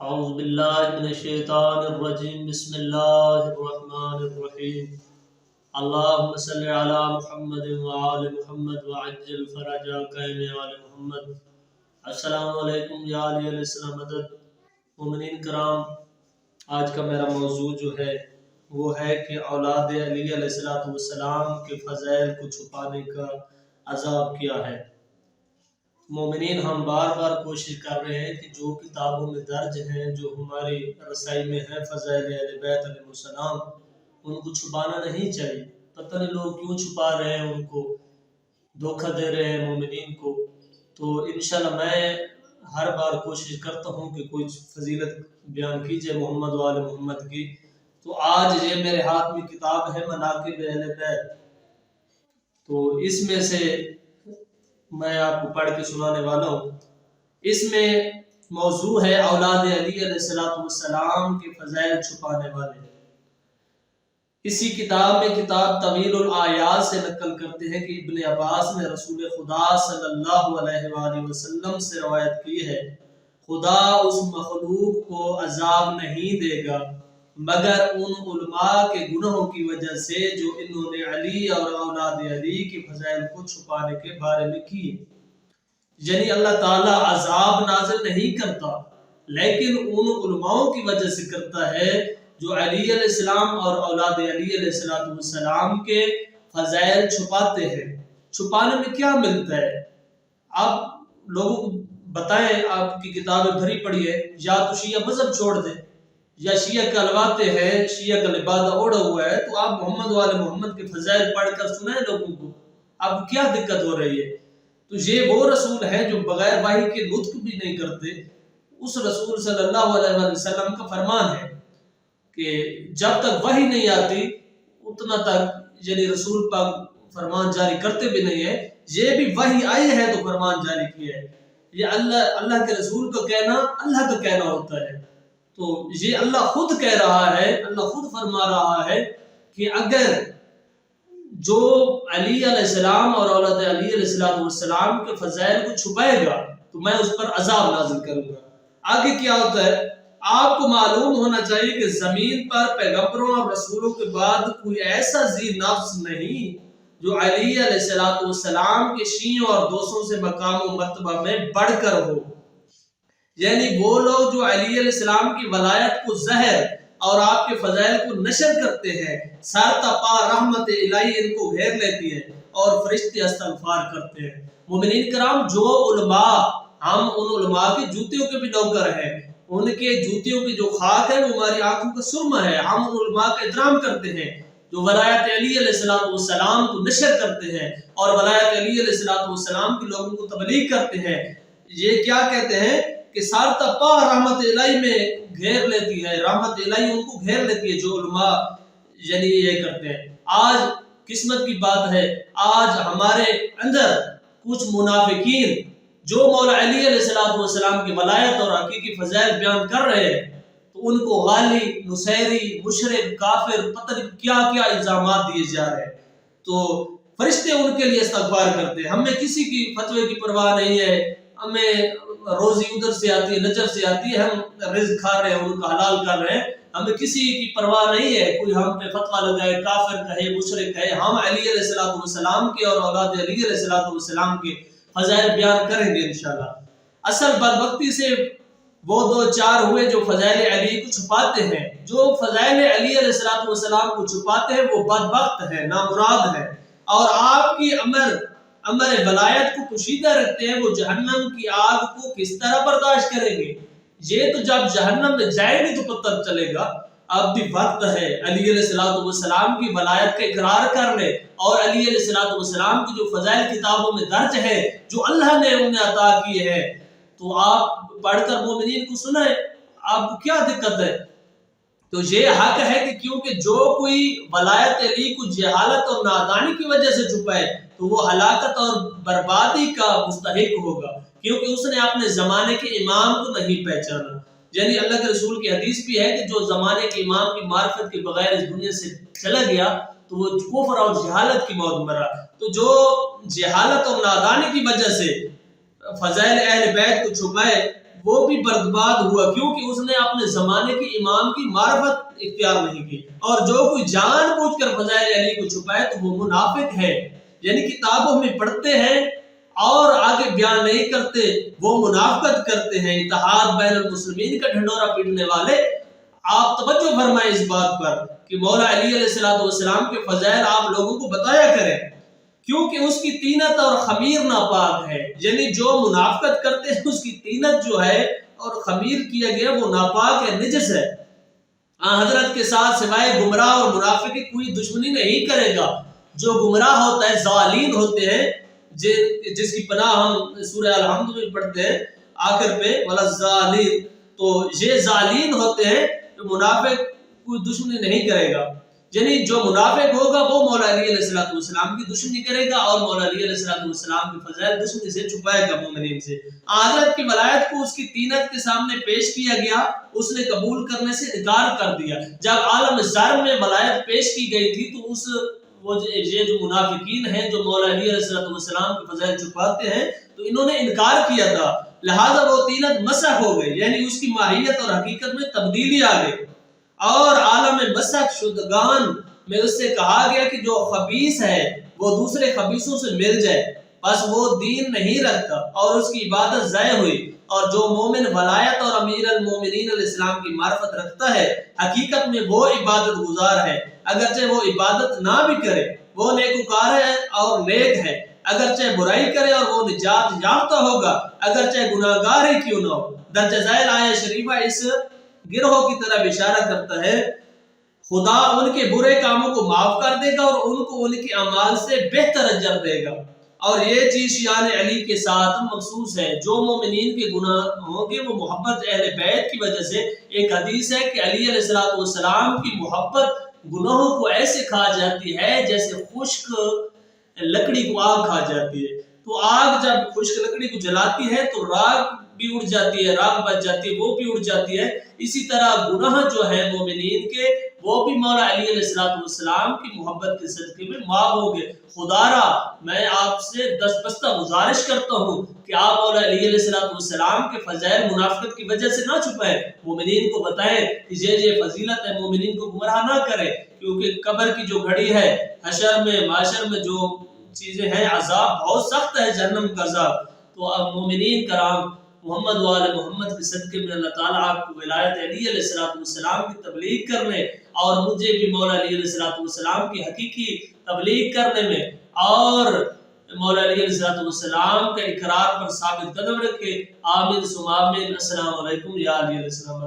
اعوذ باللہ من الشیطان الرجیم بسم اللہ الرحمن الرحیم اللہم صلی علی محمد وآل محمد وعجل فرجک آل محمد۔ السلام علیکم یا علی علیہ السلام مدد۔ مومنین کرام، آج کا میرا موضوع جو ہے وہ ہے کہ اولاد علی علیہ السلام کے فضائل کو چھپانے کا عذاب کیا ہے۔ مومنین، ہم بار بار کوشش کر رہے ہیں کہ جو کتابوں میں درج ہیں، جو ہماری رسائی میں ہیں فضائل اہل بیت علیہ السلام، ان کو چھپانا نہیں چاہیے۔ پتہ نہیں لوگ کیوں چھپا رہے ہیں، ان کو دھوکہ دے رہے ہیں مومنین کو۔ تو انشاءاللہ میں ہر بار کوشش کرتا ہوں کہ کوئی فضیلت بیان کیجئے محمد و آل محمد کی۔ تو آج یہ میرے ہاتھ میں کتاب ہے مناقب اہل بیت، تو اس میں سے میں آپ کو پڑھ کے سنانے والا ہوں۔ اس میں موضوع ہے اولاد علی علیہ السلام کے فضائل چھپانے والے۔ اسی کتاب میں کتاب طویل الآیات سے نقل کرتے ہیں کہ ابن عباس نے رسول خدا صلی اللہ علیہ وآلہ وسلم سے روایت کی ہے، خدا اس مخلوق کو عذاب نہیں دے گا مگر ان علماء کے گناہوں کی وجہ سے جو انہوں نے علی اور اولاد علی کے فضائل کو چھپانے کے بارے میں کیے۔ یعنی اللہ تعالیٰ عذاب نازل نہیں کرتا، لیکن ان علماءوں کی وجہ سے کرتا ہے جو علی علیہ السلام اور اولاد علی علیہ السلام کے فضائل چھپاتے ہیں۔ چھپانے میں کیا ملتا ہے؟ آپ لوگوں کو بتائیں، آپ کی کتابیں بھری پڑی ہے، یا تو شیعہ مذہب چھوڑ دیں، یا شیعہ کہلواتے ہیں، شیعہ کا لبادہ اوڑا ہوا ہے، تو آپ محمد و آل محمد کے فضائل پڑھ کر سنائیں لوگوں کو۔ آپ کو کیا دقت ہو رہی ہے؟ تو یہ وہ رسول ہے جو بغیر وحی کے نطق بھی نہیں کرتے۔ اس رسول صلی اللہ علیہ وسلم کا فرمان ہے کہ جب تک وحی نہیں آتی اتنا تک یعنی رسول پاک فرمان جاری کرتے بھی نہیں ہے۔ یہ بھی وحی آئی ہے تو فرمان جاری کیا ہے۔ یہ اللہ کے رسول کا کہنا اللہ کا کہنا ہوتا ہے۔ تو یہ اللہ خود کہہ رہا ہے، اللہ خود فرما رہا ہے کہ اگر جو علی علیہ السلام اور اولاد علی علیہ السلام کے فضائل کو چھپائے گا تو میں اس پر عذاب نازل کروں گا۔ آگے کیا ہوتا ہے؟ آپ کو معلوم ہونا چاہیے کہ زمین پر پیغمبروں اور رسولوں کے بعد کوئی ایسا ذی نفس نہیں جو علی علیہ السلام کے شیعوں اور دوستوں سے مقام و مرتبہ میں بڑھ کر ہو۔ یعنی وہ لوگ جو علی علیہ السلام کی ولایت کو زہر اور آپ کے فضائل کو نشر کرتے ہیں، سر تا پا رحمت الہی ان کو گھیر لیتی ہے اور فرشتے استغفار کرتے ہیں۔ مومنین کرام، جو علماء، ہم ان علماء کے جوتیوں کے بھی نوکر ہیں، ان کے جوتیوں کی جو خاک ہے وہ ہماری آنکھوں کا سرمہ ہے۔ ہم ان علماء کا احترام کرتے ہیں جو ولایت علی علیہ السلام کو نشر کرتے ہیں اور ولایت علی علیہ السلام کے لوگوں کو تبلیغ کرتے ہیں۔ یہ کیا کہتے ہیں کہ سار تا پا رحمت الہی میں گھیر لیتی ہے، رحمت الہی ان کو گھیر لیتی ہے جو علماء یعنی یہ کرتے ہیں۔ آج قسمت کی بات ہے، آج ہمارے اندر کچھ منافقین جو مولا علی علیہ السلام کی ولایت اور حقیقی فضائل بیان کر رہے ہیں، تو ان کو غالی، نصیری، مشرک، کافر، پتہ نہیں کیا کیا الزامات دیے جا رہے ہیں۔ تو فرشتے ان کے لیے استغفار کرتے ہیں۔ ہمیں کسی کی فتوے کی پرواہ نہیں ہے، ہمیں روزی ادھر سے آتی ہے، نجف سے آتی ہے، ہم رزق کھا رہے ہیں، ان کا حلال کر رہے ہیں، ہمیں کسی کی پرواہ نہیں ہے کوئی ہم پہ فتویٰ لگائے، کافر کہے، مشرک کہے۔ ہم علی علیہ السلام کے اور اولاد علی علیہ السلام کے فضائل بیان کریں گے انشاءاللہ۔ اصل بدبختی سے وہ دو چار ہوئے جو فضائل علی کو چھپاتے ہیں۔ جو فضائل علی علیہ السلام کو چھپاتے ہیں وہ بدبخت ہے، نامراد ہے، اور آپ کی امر ولایت کو پوشیدہ رکھتے ہیں۔ وہ جہنم کی آگ کو کس طرح برداشت کریں گے؟ یہ تو جب جہنم میں جائیں گے تو پتہ چلے گا۔ اب بھی وقت ہے علی علیہ السلام کی ولایت کا اقرار کر لے، اور علی علیہ السلام کی جو فضائل کتابوں میں درج ہے، جو اللہ نے انہیں عطا کی ہے، تو آپ پڑھ کر مومنین کو سنائیں۔ آپ کو کیا دقت ہے؟ تو یہ حق ہے کہ کیونکہ جو کوئی ولایت علی کو جہالت اور نادانی کی وجہ سے چھپائے تو وہ ہلاکت اور بربادی کا مستحق ہوگا، کیونکہ اس نے اپنے زمانے کے امام کو نہیں پہچانا۔ یعنی اللہ کے رسول کی حدیث بھی ہے کہ جو زمانے کے امام کی معرفت کے بغیر اس دنیا سے چلا گیا تو وہ کفر اور جہالت کی موت مرا۔ تو جو جہالت اور نادانی کی وجہ سے فضائل اہل بیت کو چھپائے، وہ بھی برباد ہوا، کیونکہ اس نے اپنے زمانے کی امام کی معرفت اختیار نہیں کی۔ اور جو کوئی جان بوجھ کر فضائل علی کو چھپائے تو وہ منافق ہے، یعنی کتابوں میں پڑھتے ہیں اور آگے بیان نہیں کرتے، وہ منافقت کرتے ہیں، اتحاد بین المسلمین کا ڈھنڈورا پیٹنے والے۔ آپ توجہ فرمائیں اس بات پر کہ مولا علی علیہ السلام کے فضائل آپ لوگوں کو بتایا کریں، کیونکہ اس کی طینت اور خمیر ناپاک ہے، یعنی جو منافقت کرتے ہیں اس کی طینت جو ہے اور خمیر کیا گیا وہ ناپاک ہے، نجس ہے۔ حضرت کے ساتھ سوائے گمراہ اور منافق کی کوئی دشمنی نہیں کرے گا۔ جو گمراہ ہوتا ہے، ضالین ہوتے ہیں، جس کی پناہ ہم سورہ الحمد میں پڑھتے ہیں آخر پہ ولا ضالین، تو یہ ضالین ہوتے ہیں، جو منافق کوئی دشمنی نہیں کرے گا، یعنی جو منافق ہوگا وہ مولا علی علیہ السلام کی دشمنی کرے گا اور مولا علی علیہ السلام کی فضائل دشمنی سے چھپائے گا مومنین سے۔ حضرت کی ولایت کو اس کی طینت کے سامنے پیش کیا گیا، اس نے قبول کرنے سے انکار کر دیا۔ جب عالم زر میں ولایت پیش کی گئی تھی تو یہ جو منافقین ہیں جو مولا علی علیہ السلام کی فضائل چھپاتے ہیں تو انہوں نے انکار کیا تھا، لہذا وہ طینت مسخ ہو گئی، یعنی اس کی ماہیت اور حقیقت میں تبدیلی آ گئی۔ اور عالم مسخ شدگان میں اس سے کہا گیا کہ جو خبیث ہے وہ دوسرے خبیثوں سے مل جائے، بس وہ دین نہیں رکھتا اور اس کی عبادت ضائع ہوئی۔ اور جو مومن ولایت اور امیر المومنین علیہ السلام کی معرفت رکھتا ہے، حقیقت میں وہ عبادت گزار ہے، اگرچہ وہ عبادت نہ بھی کرے، وہ نیکوکار ہے اور نیک ہے، اگرچہ برائی کرے اور وہ نجات یافتہ ہوگا، اگرچہ گناہگار ہی کیوں نہ ہو۔ درج ذیل آیہ شریفہ اس گروہ کی طرف اشارہ کرتا ہے، خدا ان کے برے کاموں کو معاف کر دے گا اور ان کو ان کے اعمال سے بہتر اجر دے گا۔ اور یہ چیز شیعان علی کے ساتھ مخصوص ہے، جو مومنین کے گناہ ہوں گے وہ محبت اہل بیت کی وجہ سے۔ ایک حدیث ہے کہ علی علیہ السلام کی محبت گناہوں کو ایسے کھا جاتی ہے جیسے خشک لکڑی کو آگ کھا جاتی ہے۔ تو آگ جب خشک لکڑی کو جلاتی ہے تو راکھ بھی اڑ جاتی ہے، راکھ بچ جاتی ہے، وہ بھی اڑ جاتی ہے۔ اسی طرح گناہ جو ہے مومنین کے وہ بھی مولا علی علیہ السلام کی محبت کے صدقے میں معاف ہو گئے۔ خدارا میں آپ سے دستبستہ گزارش کرتا ہوں کہ آپ مولا علی علیہ السلام کے فضائل منافقت کی وجہ سے نہ چھپائیں، مومنین کو بتائیں کہ یہ فضیلت ہے، مومنین کو گمراہ نہ کریں، کیونکہ قبر کی جو گھڑی ہے، حشر میں معاشر میں جو چیزیں ہیں، عذاب بہت سخت ہے، جہنم کا عذاب۔ تو اب مومنین کرام محمد و آل محمد کے صدقے میں اللہ تعالیٰ آپ کو ولایت علی علیہ السلام کی تبلیغ کرنے اور مجھے بھی مولا علی علیہ السلام کی حقیقی تبلیغ کرنے میں اور مولا علی علیہ السلام کے اقرار پر ثابت قدم رکھے۔ آمین ثم آمین۔ السلام علیکم یا علی علیہ السلام۔